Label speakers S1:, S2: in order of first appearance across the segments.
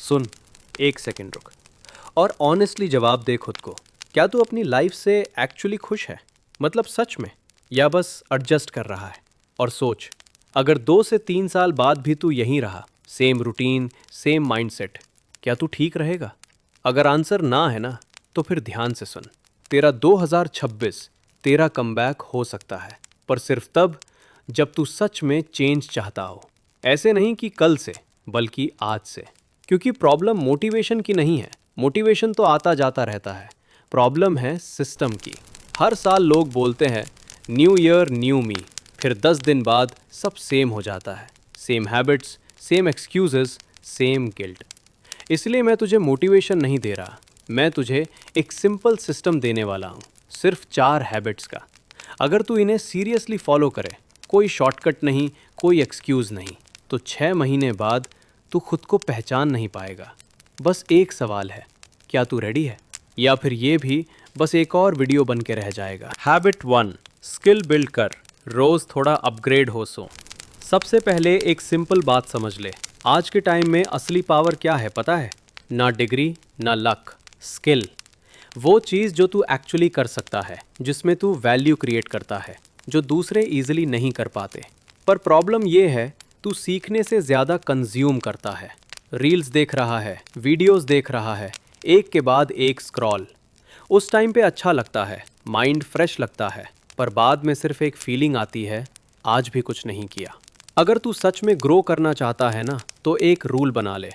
S1: सुन, एक सेकंड रुक और ऑनेस्टली जवाब दे खुद को। क्या तू अपनी लाइफ से एक्चुअली खुश है? मतलब सच में, या बस एडजस्ट कर रहा है? और सोच, अगर 2 से 3 साल बाद भी तू यहीं रहा, सेम रूटीन, सेम माइंडसेट, क्या तू ठीक रहेगा? अगर आंसर ना है ना, तो फिर ध्यान से सुन। तेरा 2026 तेरा कमबैक हो सकता है, पर सिर्फ तब जब तू सच में चेंज चाहता हो। ऐसे नहीं कि कल से, बल्कि आज से। क्योंकि प्रॉब्लम मोटिवेशन की नहीं है, मोटिवेशन तो आता जाता रहता है। प्रॉब्लम है सिस्टम की। हर साल लोग बोलते हैं न्यू ईयर न्यू मी, फिर 10 दिन बाद सब सेम हो जाता है। Same habits, same excuses, same guilt. इसलिए मैं तुझे मोटिवेशन नहीं दे रहा, मैं तुझे एक सिंपल सिस्टम देने वाला हूँ। सिर्फ 4 हैबिट्स का। अगर तू इन्हें सीरियसली फॉलो करे, कोई शॉर्टकट नहीं, कोई एक्सक्यूज़ नहीं, तो 6 महीने बाद तू खुद को पहचान नहीं पाएगा। बस एक सवाल है, क्या तू रेडी है? या फिर ये भी बस एक और वीडियो बन के रह जाएगा। हैबिट 1, स्किल बिल्ड कर, रोज़ थोड़ा अपग्रेड हो सो। सबसे पहले एक सिंपल बात समझ ले, आज के टाइम में असली पावर क्या है पता है? ना डिग्री, ना लक, स्किल। वो चीज़ जो तू एक्चुअली कर सकता है, जिसमें तू वैल्यू क्रिएट करता है, जो दूसरे ईजिली नहीं कर पाते। पर प्रॉब्लम ये है, तू सीखने से ज़्यादा कंज्यूम करता है। रील्स देख रहा है, वीडियोस देख रहा है, एक के बाद एक स्क्रॉल। उस टाइम पे अच्छा लगता है, माइंड फ्रेश लगता है, पर बाद में सिर्फ एक फीलिंग आती है, आज भी कुछ नहीं किया। अगर तू सच में ग्रो करना चाहता है ना, तो एक रूल बना ले।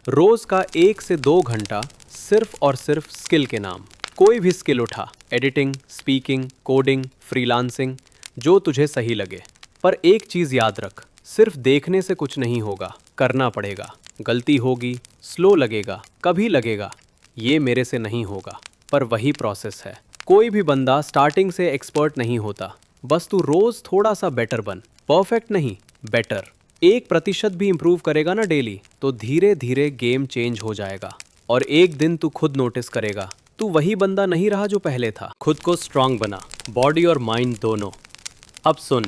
S1: रोज़ का 1 से 2 घंटा सिर्फ और सिर्फ स्किल के नाम। कोई भी स्किल उठा, एडिटिंग, स्पीकिंग, कोडिंग, फ्रीलांसिंग, जो तुझे सही लगे। पर एक चीज़ याद रख, सिर्फ देखने से कुछ नहीं होगा, करना पड़ेगा। गलती होगी, स्लो लगेगा, कभी लगेगा ये मेरे से नहीं होगा, पर वही प्रोसेस है। कोई भी बंदा स्टार्टिंग से एक्सपर्ट नहीं होता, बस तू रोज़ थोड़ा सा बेटर बन। परफेक्ट नहीं, बेटर। 1% भी इम्प्रूव करेगा ना डेली, तो धीरे धीरे गेम चेंज हो जाएगा। और एक दिन तू खुद नोटिस करेगा, तू वही बंदा नहीं रहा जो पहले था। खुद को स्ट्रांग बना, बॉडी और माइंड दोनों। अब सुन,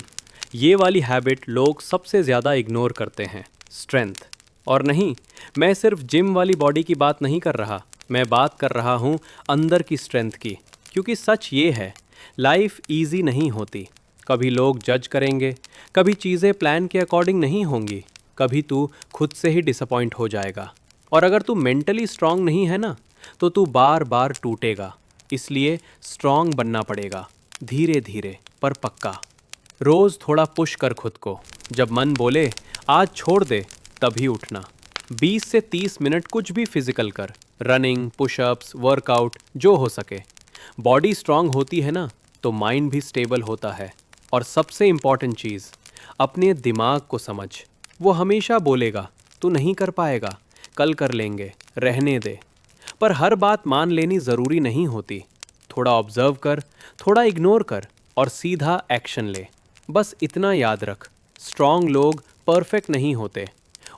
S1: ये वाली हैबिट लोग सबसे ज़्यादा इग्नोर करते हैं, स्ट्रेंथ। और नहीं, मैं सिर्फ जिम वाली बॉडी की बात नहीं कर रहा, मैं बात कर रहा हूँ अंदर की स्ट्रेंथ की। क्योंकि सच ये है, लाइफ ईजी नहीं होती। कभी लोग जज करेंगे, कभी चीज़ें प्लान के अकॉर्डिंग नहीं होंगी, कभी तू खुद से ही डिसअपॉइंट हो जाएगा। और अगर तू मेंटली स्ट्रांग नहीं है ना, तो तू बार बार टूटेगा। इसलिए स्ट्रांग बनना पड़ेगा, धीरे धीरे पर पक्का। रोज़ थोड़ा पुश कर खुद को। जब मन बोले आज छोड़ दे, तभी उठना। 20 से 30 मिनट कुछ भी फिजिकल कर, रनिंग, पुशअप्स, वर्कआउट, जो हो सके। बॉडी स्ट्रांग होती है ना, तो माइंड भी स्टेबल होता है। और सबसे इम्पॉर्टेंट चीज़, अपने दिमाग को समझ। वो हमेशा बोलेगा तू नहीं कर पाएगा, कल कर लेंगे, रहने दे। पर हर बात मान लेनी ज़रूरी नहीं होती। थोड़ा ऑब्जर्व कर, थोड़ा इग्नोर कर और सीधा एक्शन ले। बस इतना याद रख, स्ट्रांग लोग परफेक्ट नहीं होते,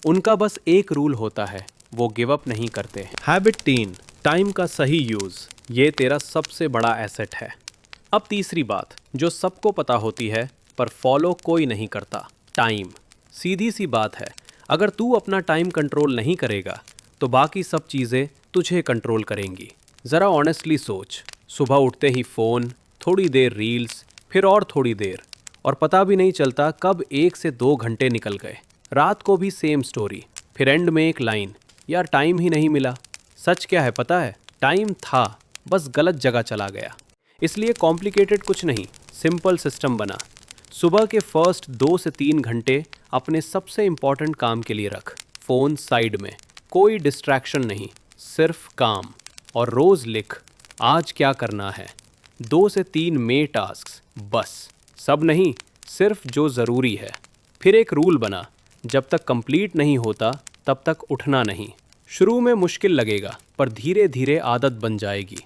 S1: उनका बस एक रूल होता है, वो गिव अप नहीं करते। हैबिट 3, टाइम का सही यूज़। ये तेरा सबसे बड़ा एसेट है। अब तीसरी बात, जो सबको पता होती है पर फॉलो कोई नहीं करता, टाइम। सीधी सी बात है, अगर तू अपना टाइम कंट्रोल नहीं करेगा, तो बाकी सब चीज़ें तुझे कंट्रोल करेंगी। ज़रा ऑनेस्टली सोच, सुबह उठते ही फ़ोन, थोड़ी देर रील्स, फिर और थोड़ी देर, और पता भी नहीं चलता कब 1 से 2 घंटे निकल गए। रात को भी सेम स्टोरी, फिर एंड में एक लाइन, यार टाइम ही नहीं मिला। सच क्या है पता है? टाइम था, बस गलत जगह चला गया। इसलिए कॉम्प्लिकेटेड कुछ नहीं, सिंपल सिस्टम बना। सुबह के फर्स्ट 2 से 3 घंटे अपने सबसे इम्पॉर्टेंट काम के लिए रख। फ़ोन साइड में, कोई डिस्ट्रैक्शन नहीं, सिर्फ काम। और रोज़ लिख, आज क्या करना है। 2 से 3 मे टास्क्स, बस। सब नहीं, सिर्फ जो ज़रूरी है। फिर एक रूल बना, जब तक कंप्लीट नहीं होता तब तक उठना नहीं। शुरू में मुश्किल लगेगा, पर धीरे धीरे आदत बन जाएगी।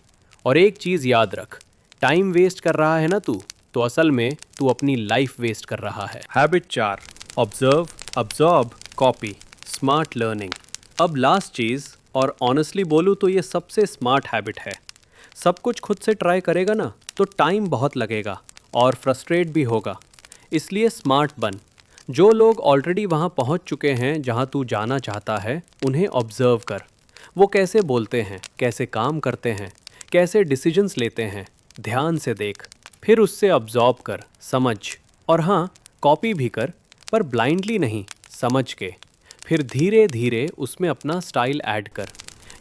S1: और एक चीज़ याद रख, टाइम वेस्ट कर रहा है ना तू, तो असल में तू अपनी लाइफ वेस्ट कर रहा है। Habit 4, observe, absorb, copy, smart learning. अब लास्ट चीज़, और ऑनेस्टली बोलूँ तो ये सबसे स्मार्ट हैबिट है। सब कुछ खुद से ट्राई करेगा ना, तो टाइम बहुत लगेगा और फ्रस्ट्रेट भी होगा। इसलिए स्मार्ट बन। जो लोग ऑलरेडी वहाँ पहुँच चुके हैं जहाँ तू जाना चाहता है, उन्हें ऑब्जर्व कर। वो कैसे बोलते हैं, कैसे काम करते हैं, कैसे डिसीजंस लेते हैं, ध्यान से देख। फिर उससे ऑब्जॉर्व कर, समझ। और हाँ, कॉपी भी कर, पर ब्लाइंडली नहीं, समझ के। फिर धीरे धीरे उसमें अपना स्टाइल ऐड कर।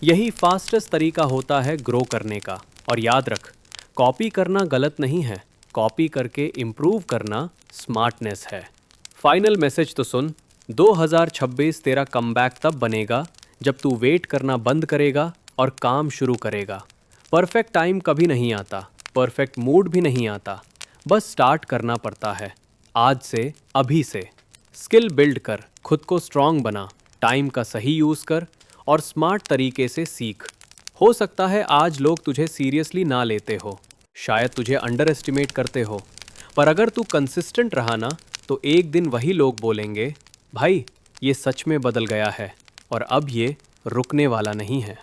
S1: यही फास्टेस्ट तरीका होता है ग्रो करने का। और याद रख, कॉपी करना गलत नहीं है, कॉपी करके इम्प्रूव करना स्मार्टनेस है। फाइनल मैसेज तो सुन, 2026 तेरा कमबैक तब बनेगा जब तू वेट करना बंद करेगा और काम शुरू करेगा। परफेक्ट टाइम कभी नहीं आता, परफेक्ट मूड भी नहीं आता, बस स्टार्ट करना पड़ता है। आज से, अभी से। स्किल बिल्ड कर, खुद को स्ट्रांग बना, टाइम का सही यूज़ कर और स्मार्ट तरीके से सीख। हो सकता है आज लोग तुझे सीरियसली ना लेते हो, शायद तुझे अंडर एस्टिमेट करते हो, पर अगर तू कंसिस्टेंट रहा ना, तो एक दिन वही लोग बोलेंगे, भाई ये सच में बदल गया है और अब ये रुकने वाला नहीं है।